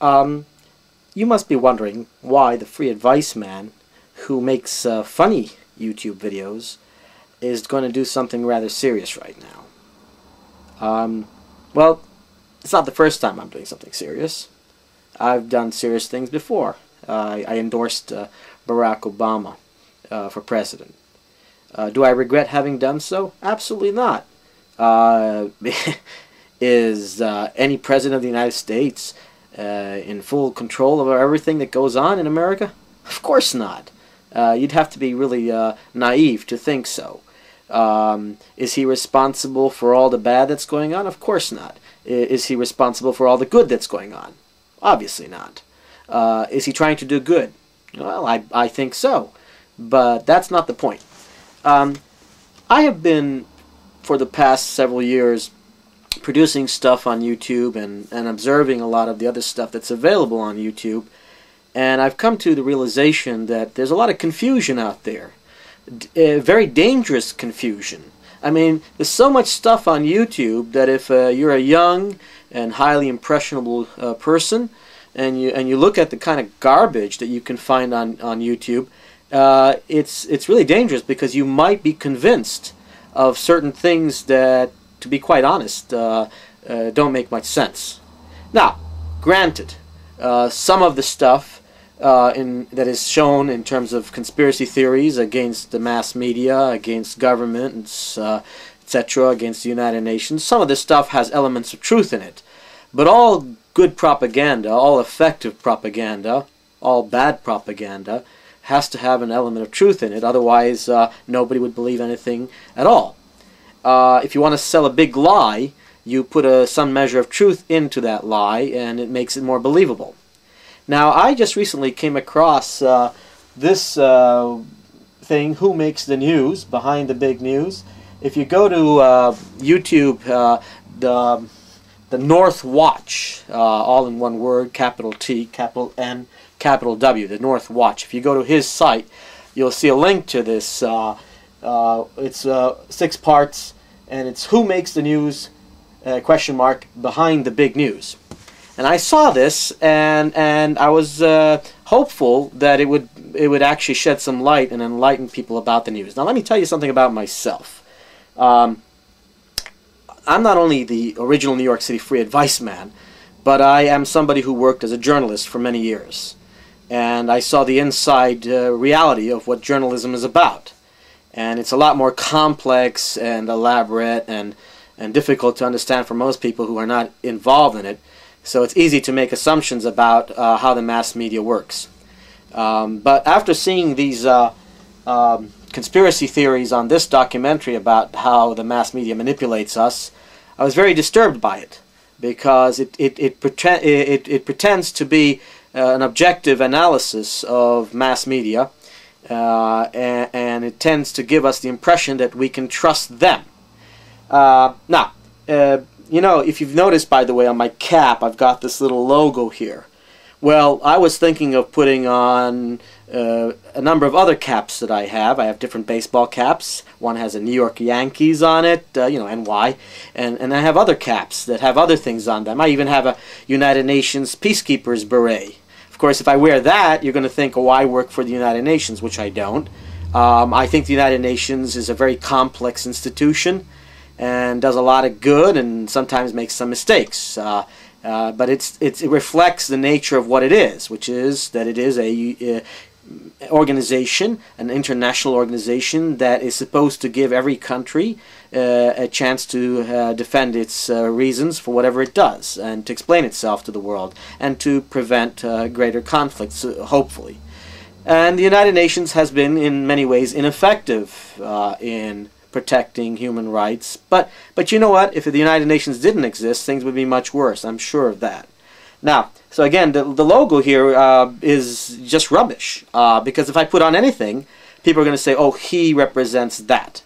Um, you must be wondering why the free advice man who makes funny YouTube videos is going to do something rather serious right now. Well, it's not the first time I'm doing something serious. I've done serious things before. I endorsed Barack Obama for president. Do I regret having done so? Absolutely not. Is any president of the United States in full control of everything that goes on in America? Of course not. You'd have to be really naive to think so. Is he responsible for all the bad that's going on? Of course not. Is he responsible for all the good that's going on? Obviously not. Is he trying to do good? Well, I think so. But that's not the point. I have been, for the past several years, producing stuff on YouTube and observing a lot of the other stuff that's available on YouTube, and I've come to the realization that there's a lot of confusion out there. Very dangerous confusion. I mean, there's so much stuff on YouTube that if you're a young and highly impressionable person, and you look at the kind of garbage that you can find on YouTube, it's really dangerous, because you might be convinced of certain things that, to be quite honest, don't make much sense. Now, granted, some of the stuff that is shown in terms of conspiracy theories against the mass media, against governments, etc., against the United Nations, some of this stuff has elements of truth in it. But all good propaganda, all effective propaganda, all bad propaganda, has to have an element of truth in it. Otherwise, nobody would believe anything at all. If you want to sell a big lie, you put some measure of truth into that lie, and it makes it more believable. Now, I just recently came across this thing, Who Makes the News, Behind the Big News. If you go to YouTube, the North Watch, all in one word, capital T, capital N, capital W, the North Watch. If you go to his site, you'll see a link to this. It's 6 parts, and it's Who Makes the News, question mark, Behind the Big News. And I saw this, and I was hopeful that it would actually shed some light and enlighten people about the news. Now, let me tell you something about myself. I'm not only the original New York City free advice man, but I am somebody who worked as a journalist for many years. And I saw the inside reality of what journalism is about. And it's a lot more complex and elaborate and difficult to understand for most people who are not involved in it. So it's easy to make assumptions about how the mass media works. But after seeing these conspiracy theories on this documentary about how the mass media manipulates us, I was very disturbed by it, because it pretends to be an objective analysis of mass media, and it tends to give us the impression that we can trust them. Now, you know, if you've noticed, by the way, on my cap, I've got this little logo here. Well, I was thinking of putting on a number of other caps that I have. I have different baseball caps. One has a New York Yankees on it, you know, NY. And I have other caps that have other things on them. I even have a United Nations Peacekeepers beret. Of course, if I wear that, you're going to think, oh, I work for the United Nations, which I don't. I think the United Nations is a very complex institution and does a lot of good and sometimes makes some mistakes. But it reflects the nature of what it is, which is that it is a organization, an international organization that is supposed to give every country a chance to defend its reasons for whatever it does, and to explain itself to the world, and to prevent greater conflicts, hopefully. And the United Nations has been in many ways ineffective in protecting human rights, but you know what? If the United Nations didn't exist, things would be much worse. I'm sure of that. Now, so again, the logo here is just rubbish, because if I put on anything, people are going to say, oh, he represents that.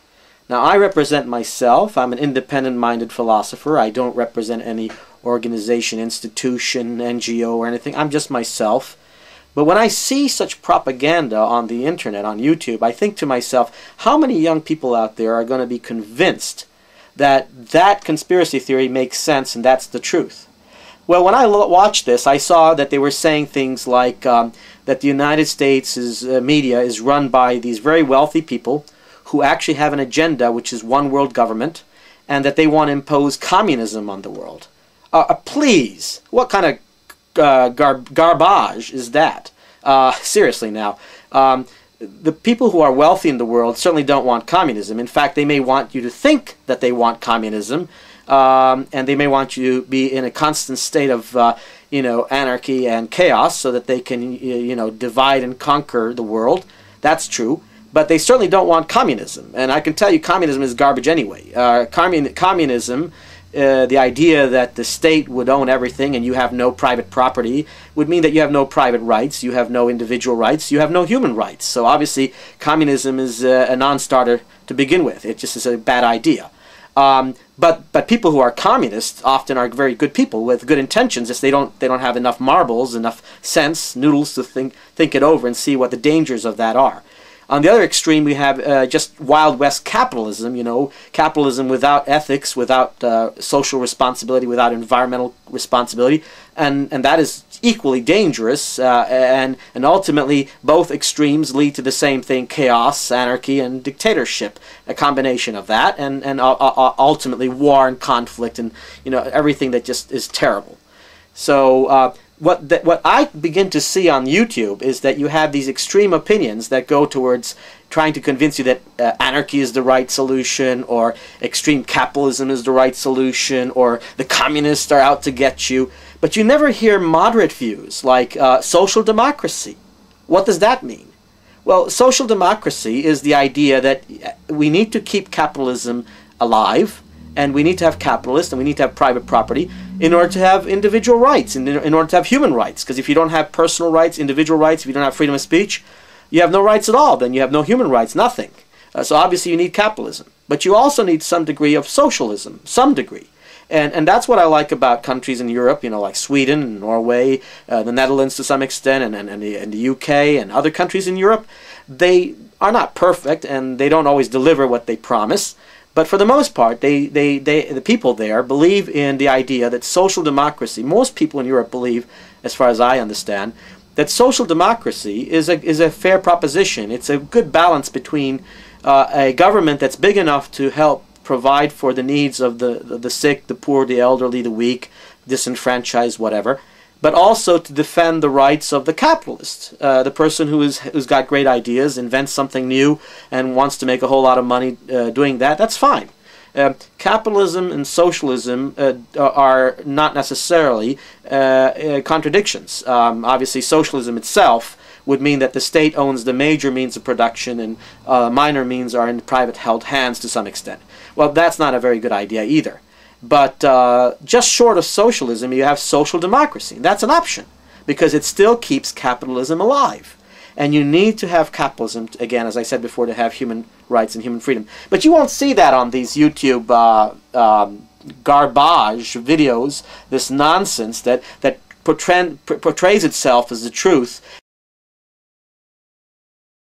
Now, I represent myself. I'm an independent-minded philosopher. I don't represent any organization, institution, NGO, or anything. I'm just myself. But when I see such propaganda on the internet, on YouTube, I think to myself, how many young people out there are going to be convinced that that conspiracy theory makes sense and that's the truth? Well, when I watched this, I saw that they were saying things like that the United States' media is run by these very wealthy people who actually have an agenda, which is one world government, and that they want to impose communism on the world. Please, what kind of garbage is that? Seriously now. The people who are wealthy in the world certainly don't want communism. In fact, they may want you to think that they want communism, and they may want you to be in a constant state of anarchy and chaos so that they can divide and conquer the world. That's true. But they certainly don't want communism. And I can tell you communism is garbage anyway. Communism, the idea that the state would own everything and you have no private property, would mean that you have no private rights, you have no individual rights, you have no human rights. So obviously communism is a non-starter to begin with. It just is a bad idea. But people who are communists often are very good people with good intentions. Just they don't have enough marbles, enough sense, noodles to think it over and see what the dangers of that are. On the other extreme, we have just Wild West capitalism, capitalism without ethics, without social responsibility, without environmental responsibility, and that is equally dangerous, and ultimately both extremes lead to the same thing: chaos, anarchy, and dictatorship, a combination of that, and ultimately war and conflict, and everything that just is terrible. So what I begin to see on YouTube is that you have these extreme opinions that go towards trying to convince you that anarchy is the right solution, or extreme capitalism is the right solution, or the communists are out to get you. But you never hear moderate views like social democracy. What does that mean? Well, social democracy is the idea that we need to keep capitalism alive, and we need to have capitalists, and we need to have private property in order to have individual rights, in order to have human rights. Because if you don't have personal rights, individual rights, if you don't have freedom of speech, you have no rights at all. Then you have no human rights, nothing. So obviously you need capitalism. But you also need some degree of socialism, some degree. And that's what I like about countries in Europe, like Sweden and Norway, the Netherlands to some extent, and the UK and other countries in Europe. They are not perfect, and they don't always deliver what they promise. But for the most part, the people there believe in the idea that social democracy, most people in Europe believe, as far as I understand, that social democracy is a fair proposition. It's a good balance between a government that's big enough to help provide for the needs of the sick, the poor, the elderly, the weak, disenfranchised, whatever, but also to defend the rights of the capitalist, the person who's got great ideas, invents something new, and wants to make a whole lot of money doing that. That's fine. Capitalism and socialism are not necessarily contradictions. Obviously, socialism itself would mean that the state owns the major means of production, and minor means are in private held hands to some extent. Well, that's not a very good idea either. But just short of socialism, you have social democracy. That's an option, because it still keeps capitalism alive. And you need to have capitalism, again, as I said before, to have human rights and human freedom. But you won't see that on these YouTube garbage videos, this nonsense that portrays itself as the truth.